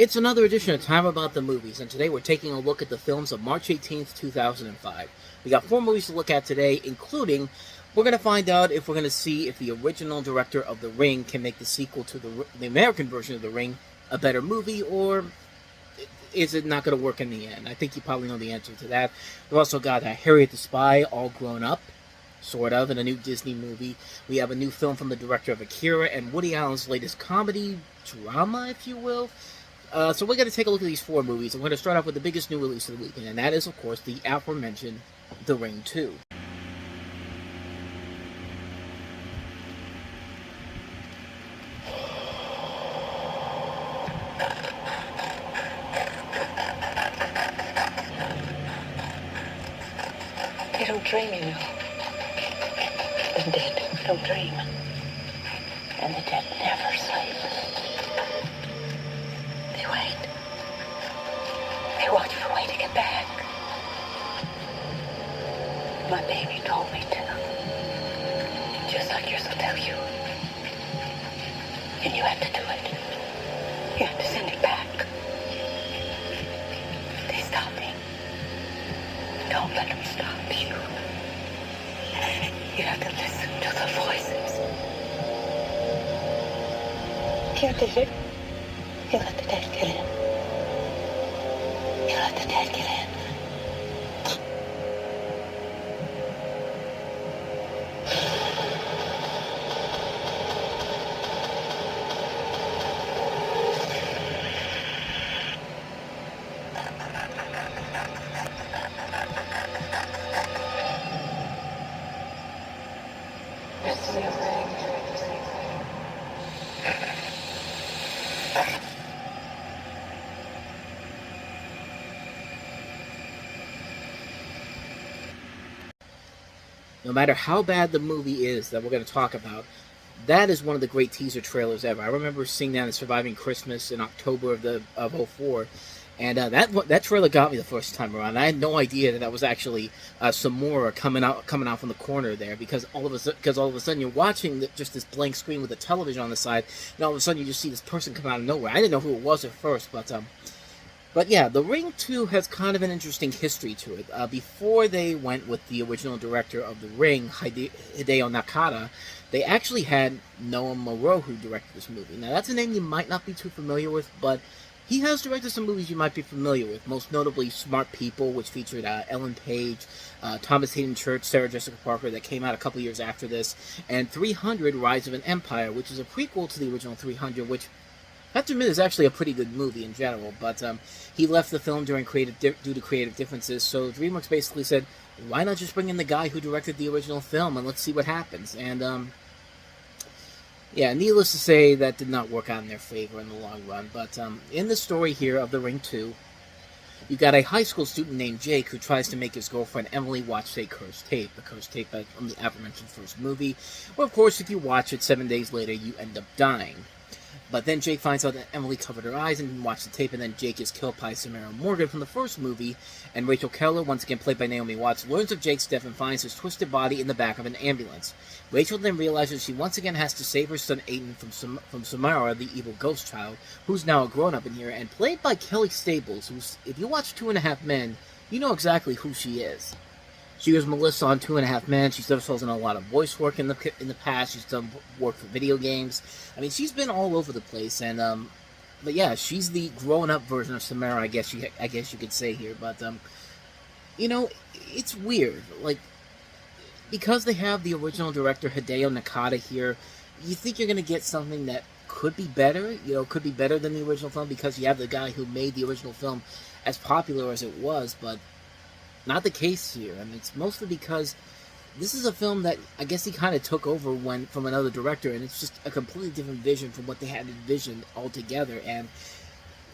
It's another edition of Time About the Movies, and today we're taking a look at the films of March 18th, 2005. We got 4 movies to look at today, including, we're going to find out if we're going to see if the original director of The Ring can make the sequel to the American version of The Ring a better movie, or is it not going to work in the end? I think you probably know the answer to that. We've also got Harriet the Spy, all grown up, sort of, in a new Disney movie. We have a new film from the director of Akira and Woody Allen's latest comedy drama, if you will. So we're going to take a look at these 4 movies, and we're going to start off with the biggest new release of the weekend, and that is, of course, the aforementioned The Ring 2. They don't dream, you know. The dead don't dream. And the dead never sleep. They wait. They watch for a way to get back. My baby told me to. Just like yours will tell you. And you have to do it. You have to send it back. They stop me. Don't let them stop you. You have to listen to the voices. You did it. You let the dead get in. You let the dead get in. No matter how bad the movie is that we're going to talk about, that is one of the great teaser trailers ever. I remember seeing that in Surviving Christmas in October of 04, and that trailer got me the first time around. I had no idea that was actually Samora coming out from the corner there, because all of a sudden you're watching just this blank screen with a television on the side, and all of a sudden you just see this person come out of nowhere. I didn't know who it was at first, but yeah, The Ring 2 has kind of an interesting history to it. Before they went with the original director of The Ring, Hideo Nakata, they actually had Noah Moreau who directed this movie. Now, that's a name you might not be too familiar with, but he has directed some movies you might be familiar with, most notably Smart People, which featured Ellen Page, Thomas Hayden Church, Sarah Jessica Parker, that came out a couple years after this, and 300, Rise of an Empire, which is a prequel to the original 300, which I have to admit, it's actually a pretty good movie in general, but he left the film due to creative differences, so Dreamworks basically said, why not just bring in the guy who directed the original film, and let's see what happens, and, yeah, needless to say, that did not work out in their favor in the long run, but in the story here of The Ring 2, you've got a high school student named Jake who tries to make his girlfriend Emily watch a cursed tape, from the aforementioned first movie, well, of course, if you watch it 7 days later, you end up dying. But then Jake finds out that Emily covered her eyes and didn't watch the tape, and then Jake is killed by Samara Morgan from the first movie, and Rachel Keller, once again played by Naomi Watts, learns of Jake's death and finds his twisted body in the back of an ambulance. Rachel then realizes she once again has to save her son Aiden from Samara, the evil ghost child, who's now a grown-up in here, and played by Kelly Stables, who's, if you watch 2.5 Men, you know exactly who she is. She was Melissa on 2.5 Men. She's also done a lot of voice work in the past. She's done work for video games. I mean, she's been all over the place. And but yeah, she's the grown-up version of Samara, I guess you could say here. But you know, it's weird. Like, because they have the original director Hideo Nakata here, you think you're gonna get something that could be better. You know, could be better than the original film, because you have the guy who made the original film as popular as it was, but not the case here. I mean, it's mostly because this is a film that I guess he kind of took over from another director, and it's just a completely different vision from what they had envisioned altogether. And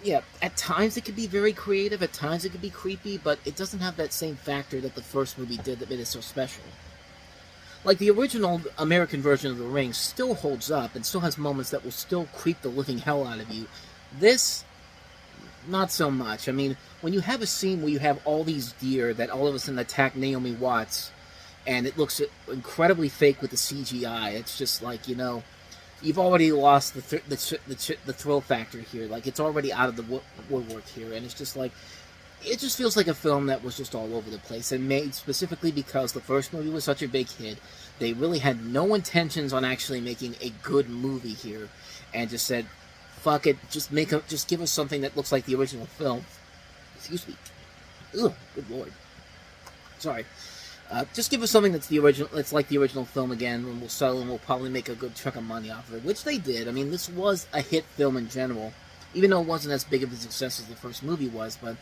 yeah, at times it could be very creative, at times it could be creepy, but it doesn't have that same factor that the first movie did that made it so special. Like, the original American version of The Ring still holds up and still has moments that will still creep the living hell out of you. This, not so much. I mean, when you have a scene where you have all these deer that all of a sudden attack Naomi Watts, and it looks incredibly fake with the CGI, it's just like, you know, you've already lost the thrill factor here. Like, it's already out of the woodwork here, and it's just like, it just feels like a film that was just all over the place, and made specifically because the first movie was such a big hit. They really had no intentions on actually making a good movie here, and just said, "Fuck it, just give us something that looks like the original film." Excuse me. Ugh, good lord. Sorry. Just give us something that's like the original film again, and we'll sell and we'll probably make a good chunk of money off of it, which they did. I mean, this was a hit film in general, even though it wasn't as big of a success as the first movie was, but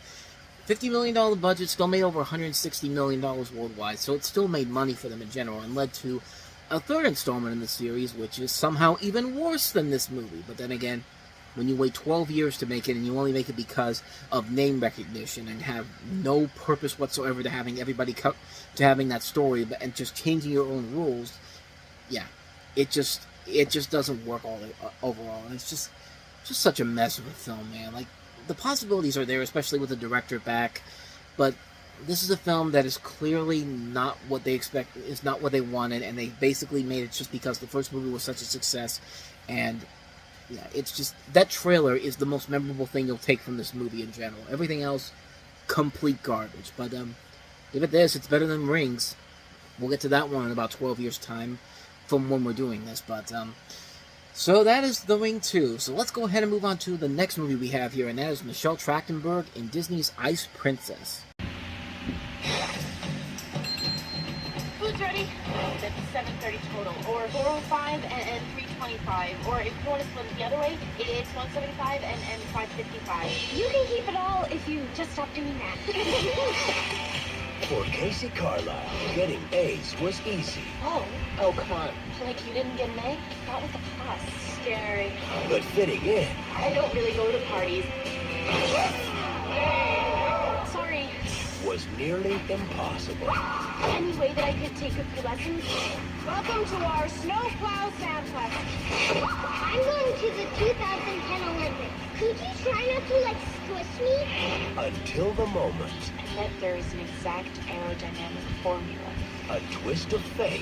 $50 million budget still made over $160 million worldwide, so it still made money for them in general, and led to a third installment in the series, which is somehow even worse than this movie. But then again, when you wait 12 years to make it, and you only make it because of name recognition, and have no purpose whatsoever to having everybody to having that story, and just changing your own rules, yeah, it just doesn't work overall, and it's just such a mess of a film, man. Like, the possibilities are there, especially with the director back, but this is a film that is clearly not what they expect, is not what they wanted, and they basically made it just because the first movie was such a success. And yeah, it's just, that trailer is the most memorable thing you'll take from this movie in general. Everything else, complete garbage. But give it this, it's better than Rings. We'll get to that one in about 12 years' time from when we're doing this. But so that is The Ring 2. So let's go ahead and move on to the next movie we have here, and that is Michelle Trachtenberg in Disney's Ice Princess. Food's ready. That's 7:30 total, or 405 and 325. Or if you want to split it the other way, it's 175 and 555. You can keep it all if you just stop doing that. For Casey Carlisle, getting A's was easy. Oh, come on. Like you didn't get an A? Not with the plus. Scary. But fitting in I don't really go to parties. Sorry. was nearly impossible. Any way that I could take a few lessons? Welcome to our snowplow sound class. I'm going to the 2010 Olympics. Could you try not to, squish me? Until the moment, And that there is an exact aerodynamic formula. a twist of fate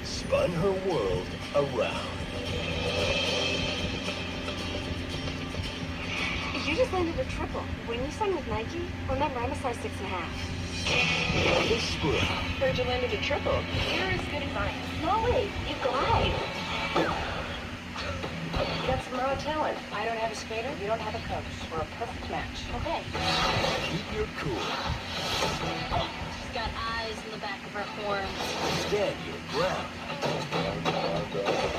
spun her world around. You just landed a triple. When you signed with Nike, remember, I'm a size 6.5. This spring, Heard you landed a triple. You're as good as I am. No way, you glide. You got some raw talent. I don't have a skater, you don't have a coach. We're a perfect match. Okay. keep your cool, She's got eyes in the back of her horns. stand your ground.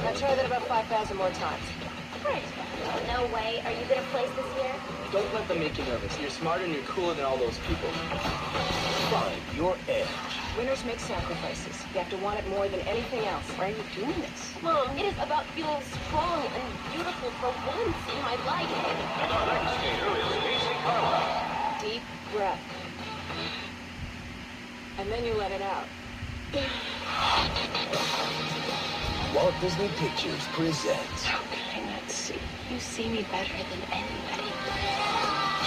Now try that about 5,000 more times. Great. No way. Are you going to place this year? Don't let them make you nervous. You're smarter and you're cooler than all those people. Find your edge. Winners make sacrifices. You have to want it more than anything else. Why are you doing this? Mom, it is about feeling strong and beautiful for once in my life. And our next skater is Casey Carlisle. Deep breath. And then you let it out. Walt Disney Pictures presents How can I not see? You see me better than anybody.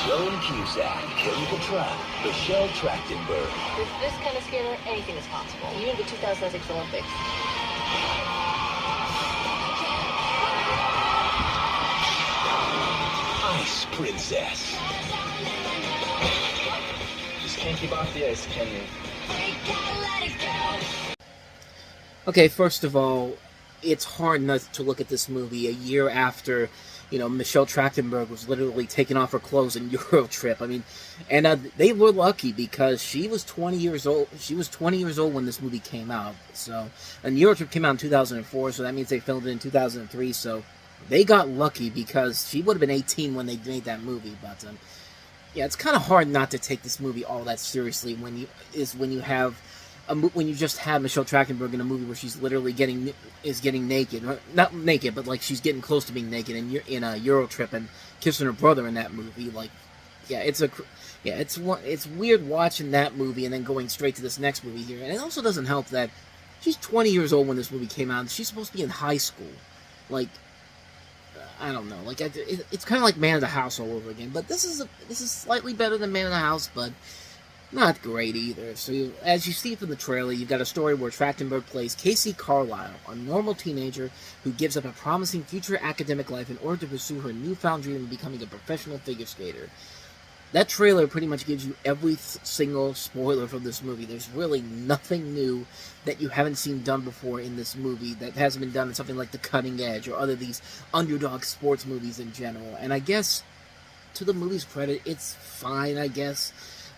Joan Cusack, Kim Cattrall, Michelle Trachtenberg. With this kind of skater, anything is possible. You need the 2006 Olympics. Ice Princess. Just can't keep off the ice, can you? Okay, first of all, it's hard not to look at this movie a year after, Michelle Trachtenberg was literally taking off her clothes in Euro Trip. I mean, and they were lucky because she was 20 years old. She was 20 years old when this movie came out. So, and Euro Trip came out in 2004, so that means they filmed it in 2003. So, they got lucky because she would have been 18 when they made that movie. But yeah, it's kind of hard not to take this movie all that seriously when you just have Michelle Trachtenberg in a movie where she's literally getting naked, not naked, but like she's getting close to being naked in a Euro Trip and kissing her brother in that movie. Like, yeah, it's weird watching that movie and then going straight to this next movie here. And it also doesn't help that she's 20 years old when this movie came out. And she's supposed to be in high school. Like, I don't know. Like, it's kind of like Man of the House all over again. But this is slightly better than Man of the House, but Not great either. So, as you see from the trailer, you've got a story where Trachtenberg plays Casey Carlisle, a normal teenager who gives up a promising future academic life in order to pursue her newfound dream of becoming a professional figure skater. That trailer pretty much gives you every single spoiler from this movie. There's really nothing new that you haven't seen done before in this movie that hasn't been done in something like The Cutting Edge or other these underdog sports movies in general. And I guess, to the movie's credit, it's fine, I guess.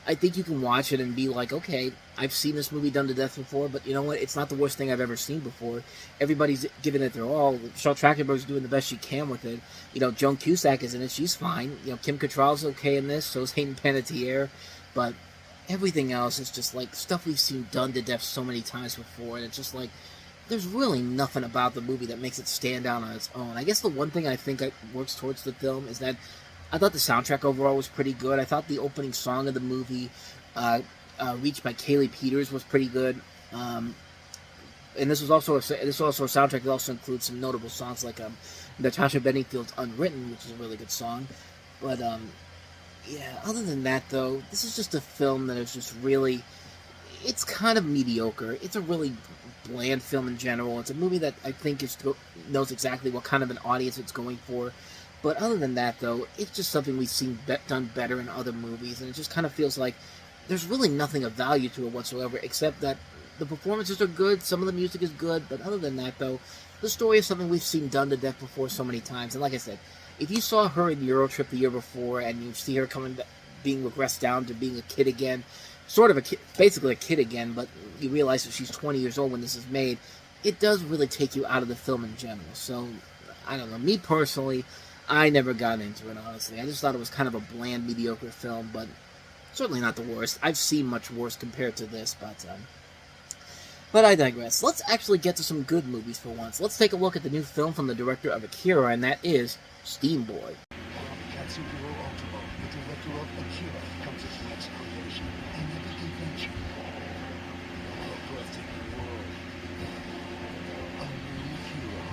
I think you can watch it and be like, okay, I've seen this movie done to death before, but you know what? It's not the worst thing I've ever seen before. Everybody's giving it their all. Charlotte Trachtenberg's doing the best she can with it. You know, Joan Cusack is in it. She's fine. You know, Kim Cattrall's okay in this. So is Hayden Panettiere. But everything else is just like stuff we've seen done to death so many times before. And it's just like, there's really nothing about the movie that makes it stand out on its own. I guess the one thing I think that works towards the film is that I thought the soundtrack overall was pretty good. I thought the opening song of the movie, Reached by Kaylee Peters, was pretty good. And this was also a soundtrack that also includes some notable songs like Natasha Bedingfield's Unwritten, which is a really good song. But yeah, other than that though, this is just a film that is just really, it's kind of mediocre. It's a really bland film in general. It's a movie that I think knows exactly what kind of an audience it's going for. But other than that, though, it's just something we've seen done better in other movies, and it just kind of feels like there's really nothing of value to it whatsoever, except that the performances are good, some of the music is good, but other than that, though, the story is something we've seen done to death before so many times. And like I said, if you saw her in Eurotrip the year before, and you see her being regressed down to being a kid again, sort of a kid, basically a kid again, but you realize that she's 20 years old when this is made, it does really take you out of the film in general. So, I don't know, me personally, I never got into it, honestly. I just thought it was kind of a bland, mediocre film, but certainly not the worst. I've seen much worse compared to this, but I digress. Let's actually get to some good movies for once. Let's take a look at the new film from the director of Akira, and that is Steamboy. Katsuyori Otomo, the director of Akira, comes as the next creation, an epic adventure. A breathtaking world. A new hero.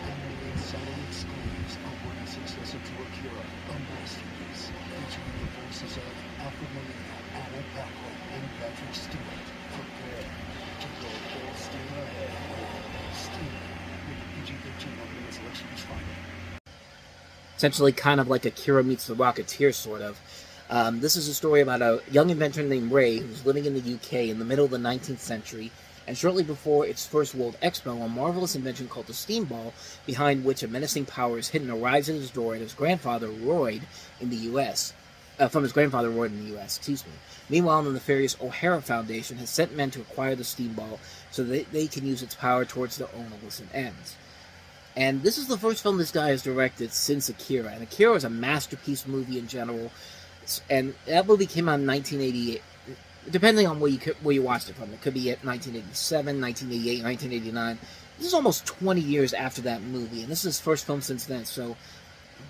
Annually Sony exclusives, a worthy successor to Akira, a masterpiece, featuring the voices of Alfred Molina, Anna Paquin, and Patrick Stewart. Prepare to go full steam ahead. Steam, with PG-13 on the selection is final. Essentially kind of like Akira meets the Rocketeer, sort of. This is a story about a young inventor named Ray who's living in the UK in the middle of the 19th century, and shortly before its first World Expo, a marvelous invention called the steam ball, behind which a menacing power is hidden, arrives at his door at his grandfather Royd in the U.S. From his grandfather Royd in the U.S. Meanwhile, the nefarious O'Hara Foundation has sent men to acquire the steam ball so that they can use its power towards their own illicit ends. And this is the first film this guy has directed since Akira. And Akira is a masterpiece movie in general. And that movie came out in 1988. Depending on where you watched it from. It could be at 1987, 1988, 1989. This is almost 20 years after that movie. And this is his first film since then. So,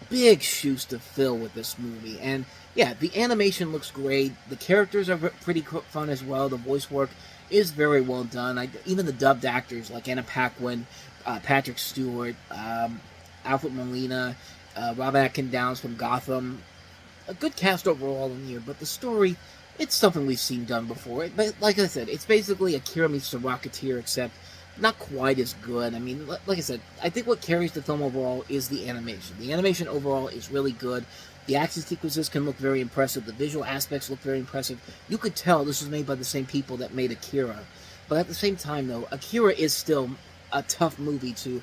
big shoes to fill with this movie. And, yeah, the animation looks great. The characters are pretty fun as well. The voice work is very well done. Even the dubbed actors like Anna Paquin, Patrick Stewart, Alfred Molina, Robert Atkin Downes from Gotham. A good cast overall in here, but the story, it's something we've seen done before. But like I said, it's basically Akira meets the Rocketeer, except not quite as good. I mean, like I said, I think what carries the film overall is the animation. The animation overall is really good. The action sequences can look very impressive. The visual aspects look very impressive. You could tell this was made by the same people that made Akira. But at the same time, though, Akira is still a tough movie to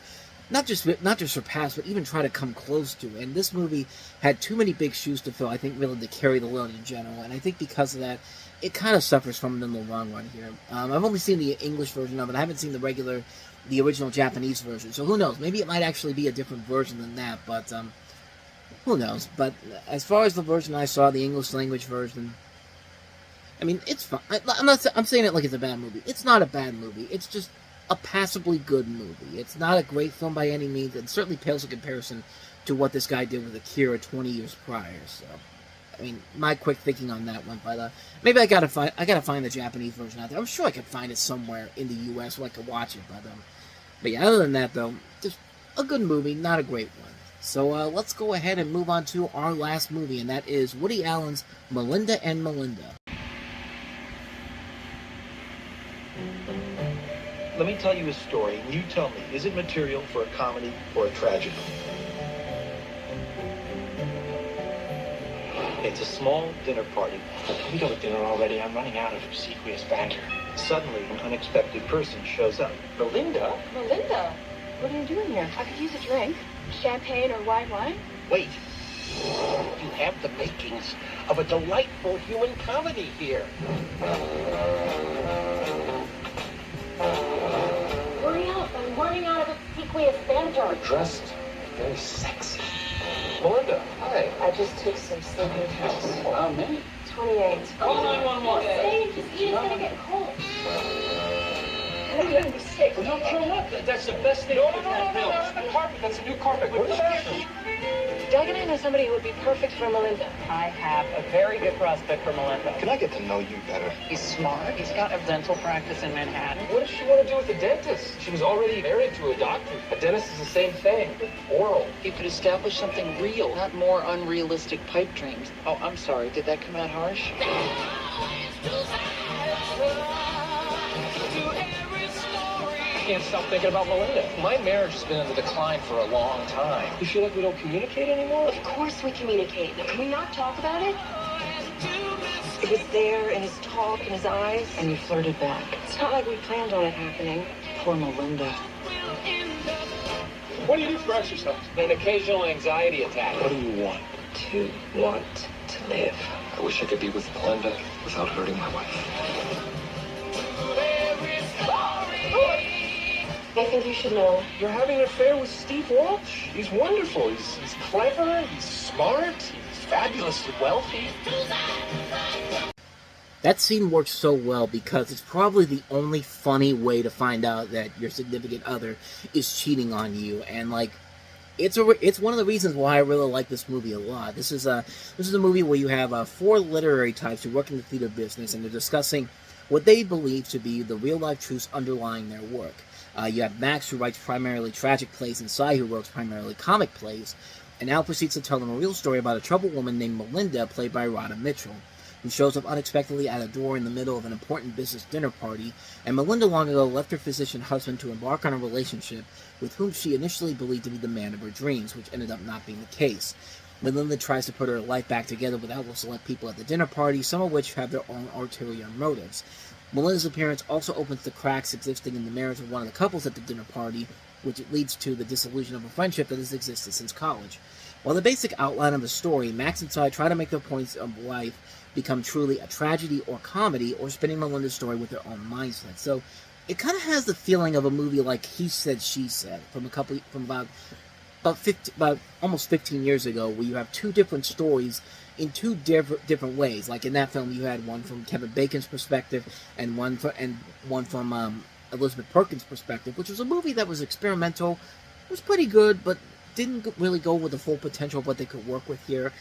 not just surpass, but even try to come close to. And this movie had too many big shoes to fill, I think, really, to carry the load in general. And I think because of that, it kind of suffers from it in the long run here. I've only seen the English version of it. I haven't seen the original Japanese version. So who knows? Maybe it might actually be a different version than that. But who knows? But as far as the version I saw, the English language version, I mean, it's fine. I'm saying it like it's a bad movie. It's not a bad movie. It's just a passably good movie. It's not a great film by any means, and certainly pales in comparison to what this guy did with Akira 20 years prior. So, I mean, my quick thinking on that one. But maybe I gotta find the Japanese version out there. I'm sure I could find it somewhere in the U.S. so I could watch it. But yeah, other than that though, just a good movie, not a great one. So let's go ahead and move on to our last movie, and that is Woody Allen's Melinda and Melinda. Let me tell you a story, and you tell me, is it material for a comedy or a tragedy? It's a small dinner party. Can we go to dinner already? I'm running out of obsequious banter. Suddenly, an unexpected person shows up. Melinda? Melinda, what are you doing here? I could use a drink. Champagne or white wine? Wait. You have the makings of a delightful human comedy here. Hurry up, I'm running out of obsequious banter. Dressed very sexy. Melinda, hi. I just took some sleeping pills. How many? 28. Call 911. Stay, just eat, it's gonna get cold. I'm gonna be sick. No, throw up. That's the best thing. No. The carpet. That's a new carpet. Go to the bathroom. Doug and I know somebody who would be perfect for Melinda. I have a very good prospect for Melinda. Can I get to know you better? He's smart. He's got a dental practice in Manhattan. What does she want to do with a dentist? She was already married to a doctor. A dentist is the same thing. Oral. He could establish something real, not more unrealistic pipe dreams. Oh, I'm sorry. Did that come out harsh? I can't stop thinking about Melinda. My marriage has been in the decline for a long time. You feel like we don't communicate anymore? Of course we communicate. Can we not talk about it? It was there in his talk, in his eyes. And you flirted back. It's not like we planned on it happening. Poor Melinda. What do you do for exercise? An occasional anxiety attack. What do you want? To want to live. I wish I could be with Melinda without hurting my wife. I think you should know. You're having an affair with Steve Walsh. He's wonderful. He's clever. He's smart. He's fabulously wealthy. That scene works so well because it's probably the only funny way to find out that your significant other is cheating on you, and like, it's one of the reasons why I really like this movie a lot. This is a movie where you have 4 literary types who work in the theater business, and they're discussing what they believe to be the real life truths underlying their work. You have Max, who writes primarily tragic plays, and Cy, who writes primarily comic plays, and Al proceeds to tell them a real story about a troubled woman named Melinda, played by Radha Mitchell, who shows up unexpectedly at a door in the middle of an important business dinner party, and Melinda long ago left her physician husband to embark on a relationship with whom she initially believed to be the man of her dreams, which ended up not being the case. Melinda tries to put her life back together with outlaw select people at the dinner party, some of which have their own ulterior motives. Melinda's appearance also opens the cracks existing in the marriage of one of the couples at the dinner party, which leads to the dissolution of a friendship that has existed since college. While the basic outline of the story, Max and Cy try to make their points of life become truly a tragedy or comedy, or spinning Melinda's story with their own mindset. So it kind of has the feeling of a movie like He Said, She Said, from about almost 15 years ago, where you have 2 different stories in 2 different ways. Like in that film, you had one from Kevin Bacon's perspective and one from Elizabeth Perkins' perspective, which was a movie that was experimental. It was pretty good, but didn't really go with the full potential of what they could work with here.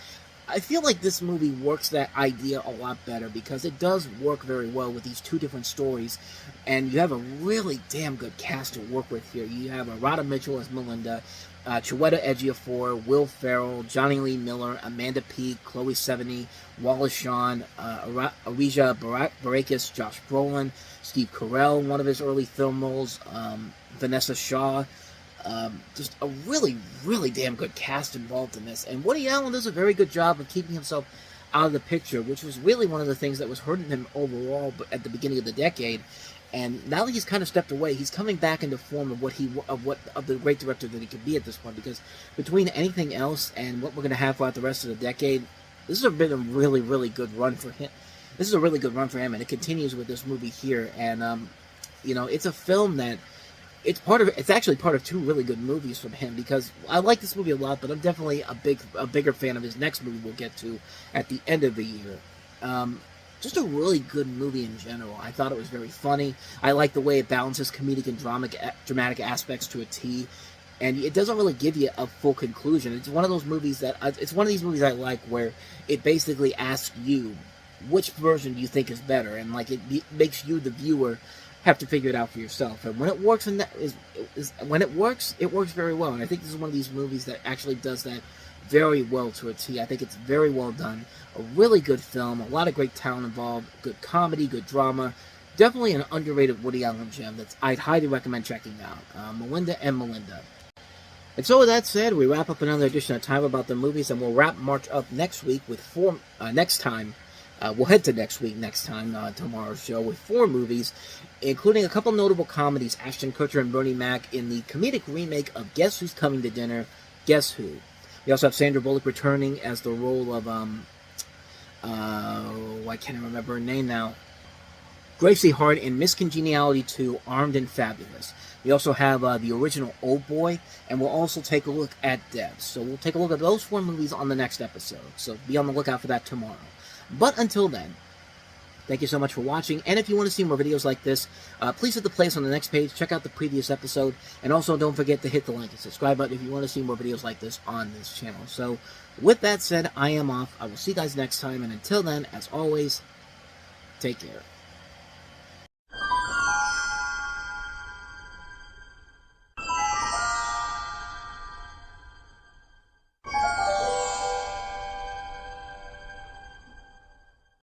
I feel like this movie works that idea a lot better because it does work very well with these 2 different stories, and you have a really damn good cast to work with here. You have Radha Mitchell as Melinda, Chiwetel Ejiofor, Will Ferrell, Johnny Lee Miller, Amanda Peet, Chloe Sevigny, Wallace Shawn, Arija Barakis, Josh Brolin, Steve Carell, one of his early film roles, Vanessa Shaw. Just a really, really damn good cast involved in this. And Woody Allen does a very good job of keeping himself out of the picture, which was really one of the things that was hurting him overall at the beginning of the decade. And now that he's kind of stepped away, he's coming back into form of of the great director that he could be at this point. Because between anything else and what we're going to have throughout the rest of the decade, this has been a really, really good run for him. This is a really good run for him, and it continues with this movie here. And it's a film that it's actually part of 2 really good movies from him, because I like this movie a lot, but I'm definitely a bigger fan of his next movie we'll get to at the end of the year. Just a really good movie in general. I thought it was very funny. I like the way it balances comedic and dramatic aspects to a T, and it doesn't really give you a full conclusion. It's one of those movies it's one of these movies I like where it basically asks you which version do you think is better, and like it makes you, the viewer, have to figure it out for yourself. And when it works, it works very well. And I think this is one of these movies that actually does that very well to a T. I think it's very well done. A really good film, a lot of great talent involved, good comedy, good drama, Definitely an underrated Woody Allen gem that I'd highly recommend checking out. Melinda Melinda. And so with that said, we wrap up another edition of Time About the Movies, and we'll wrap March up next week with we'll head to next week, tomorrow's show, with 4 movies, including a couple notable comedies, Ashton Kutcher and Bernie Mac in the comedic remake of Guess Who's Coming to Dinner, Guess Who. We also have Sandra Bullock returning as the role of, I can't remember her name now, Gracie Hart in Miss Congeniality 2, Armed and Fabulous. We also have the original Old Boy, and we'll also take a look at Devs. So we'll take a look at those 4 movies on the next episode. So be on the lookout for that tomorrow. But until then, thank you so much for watching. And if you want to see more videos like this, please hit the place on the next page. Check out the previous episode. And also don't forget to hit the like and subscribe button if you want to see more videos like this on this channel. So with that said, I am off. I will see you guys next time. And until then, as always, take care.